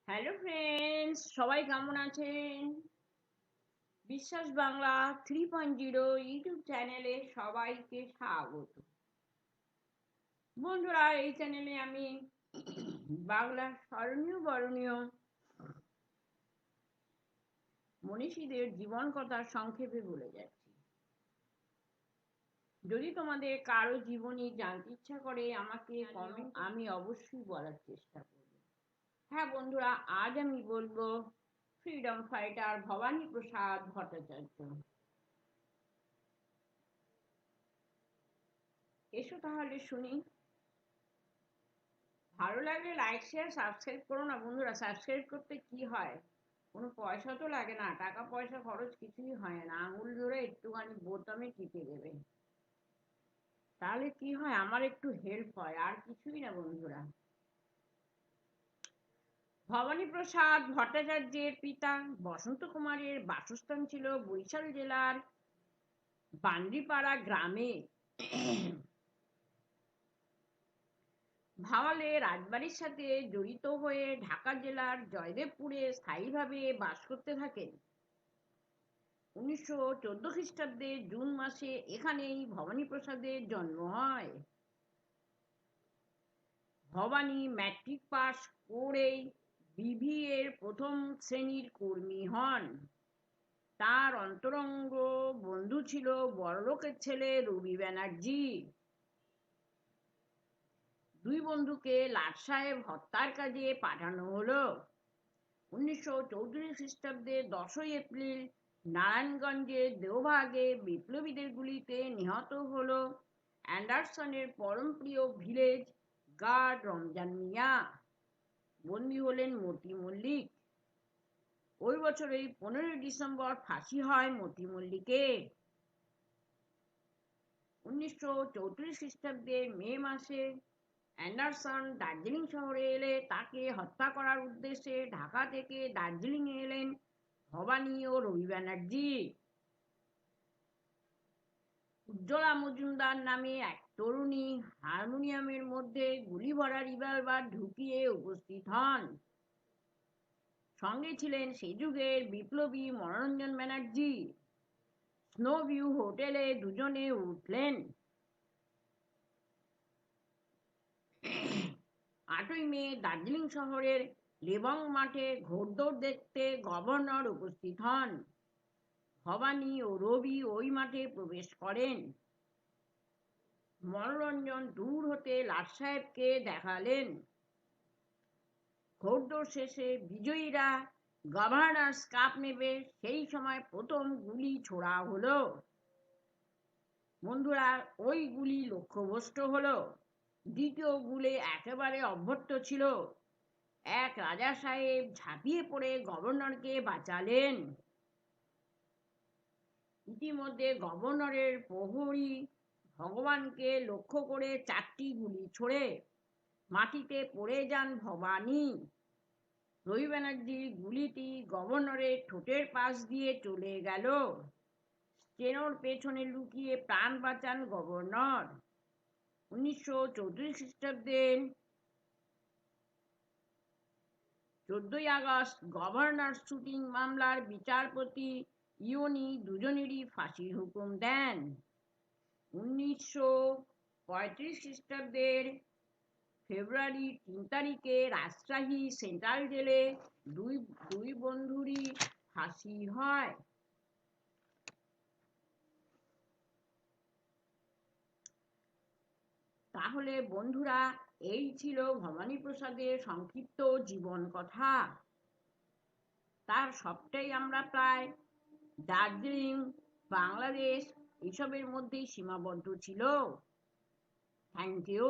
Hello friends, সবাই কেমন আছেন? বিশ্বাস বাংলা 3.0 ইউটিউব চ্যানেলে সবাইকে স্বাগত। বন্ধুরা, এই চ্যানেলে আমি বাংলার স্মরণীয় বরণীয় মনীষীদের জীবন কথা সংক্ষেপে বলে যাচ্ছি। যদি তোমাদের কারো জীবনী জানতে ইচ্ছা করে আমাকে কমেন্ট, আমি অবশ্যই বলার চেষ্টা করব। হ্যাঁ বন্ধুরা, আজ আমি বলবো ফ্রিডম ফাইটার ভবানী প্রসাদ ভট্টাচার্য। এসো তাহলে শুনি। ভালো লাগলে লাইক শেয়ার সাবস্ক্রাইব করো না বন্ধুরা। সাবস্ক্রাইব করতে কি হয়, কোনো পয়সা তো লাগে না, টাকা পয়সা খরচ কিছুই হয় না, আঙুল ধরে একটুখানি বোতামে টিপে দেবে, তাহলে কি হয়, আমার একটু হেল্প হয়, আর কিছুই না বন্ধুরা। ভবানী প্রসাদ ভট্টাচার্যের পিতা বসন্ত কুমারের বাসস্থান ছিল বরিশাল জেলার বান্দ্রিপাড়া গ্রামে। ভাওয়ালে রাজবাড়ির সাথে জড়িত হয়ে ঢাকা জেলার জয়দেবপুরে স্থায়ীভাবে বাস করতে থাকেন। 1914 খ্রিস্টাব্দে জুন মাসে এখানেই ভবানী প্রসাদের জন্ম হয়। ভবানী ম্যাট্রিক পাস করেই বিবিএর প্রথম শ্রেণীর কর্মী হন। তার অন্তরঙ্গ বন্ধু ছিল বড়লোকের ছেলে রবি ব্যানার্জি। দুই বন্ধুকে লাট সাহেব হত্যার কাজে পাঠানো হলো। 1934 খ্রিস্টাব্দে 10ই এপ্রিল নারায়ণগঞ্জের দেওভাগে বিপ্লবীদের গুলিতে নিহত হল অ্যান্ডারসনের পরমপ্রিয় ভিলেজ গার্ড রমজান মিয়া। বন্দী হলেন মতি মল্লিক। ওই বছরেই 15ই ডিসেম্বর ফাঁসি হয় মতি মল্লিকের। 1934 খ্রিস্টাব্দের মে মাসে অ্যান্ডারসন দার্জিলিং শহরে এলে তাকে হত্যা করার উদ্দেশ্যে ঢাকা থেকে দার্জিলিং এলেন ভবানী ও রবি ব্যানার্জি। উজ্জ্বলা মজুমদার নামে এক তরুণী হারমোনিয়ামের মধ্যে গুলি ভরা রিভলভার ঢুকিয়ে উপস্থিত হন। সঙ্গে ছিলেন সে যুগের বিপ্লবী মনোরঞ্জন ব্যানার্জি। স্নো ভিউ হোটেলে দুজনে উঠলেন। 8ই মে দার্জিলিং শহরের লেবং মাঠে ঘোড়দৌড় দেখতে গভর্নর উপস্থিত হন। ভবানী ও রবি ওই মাঠে প্রবেশ করেন। মনোরঞ্জন দূর হতে লাট সাহেবকে দেখালেন। ঘোড়দৌড় শেষে বিজয়ীরা গভর্নরস কাপ নেবে, সেই সময় প্রথম গুলি ছোড়া হলো। বন্ধুরা, ওই গুলি লক্ষ্যভ্রষ্ট হলো। দ্বিতীয় গুলি একেবারে অভ্যর্থ ছিল। এক রাজা সাহেব ঝাঁপিয়ে পড়ে গভর্নরকে বাঁচালেন। ইতিমধ্যে গভর্নরের প্রহরী ভগবানকে লক্ষ্য করে 4টি গুলি ছোড়ে মাটিতে পড়ে যান ভবানী। রবি ব্যানার্জির গুলিটি গভর্নরের ঠোঁটের পাশ দিয়ে চলে গেল। স্টেনোর পেছনে লুকিয়ে প্রাণ বাঁচান গভর্নর। 1934 খ্রিস্টাব্দের 14ই আগস্ট গভর্নর শুটিং মামলার বিচারপতি ইউনি দুজনেরই ফাঁসির হুকুম দেন। 1935 খ্রিস্টাব্দের ফেব্রুয়ারি 3 তারিখে রাজশাহী সেন্ট্রাল জেলে দুই দুই বন্ধুরই ফাঁসি হয়। তাহলে বন্ধুরা, এই ছিল ভবানী প্রসাদের সংক্ষিপ্ত জীবন কথা। তার সবটাই আমরা প্রায় দার্জিলিং, বাংলাদেশ এসবের মধ্যেই সীমাবদ্ধ ছিল। Thank you.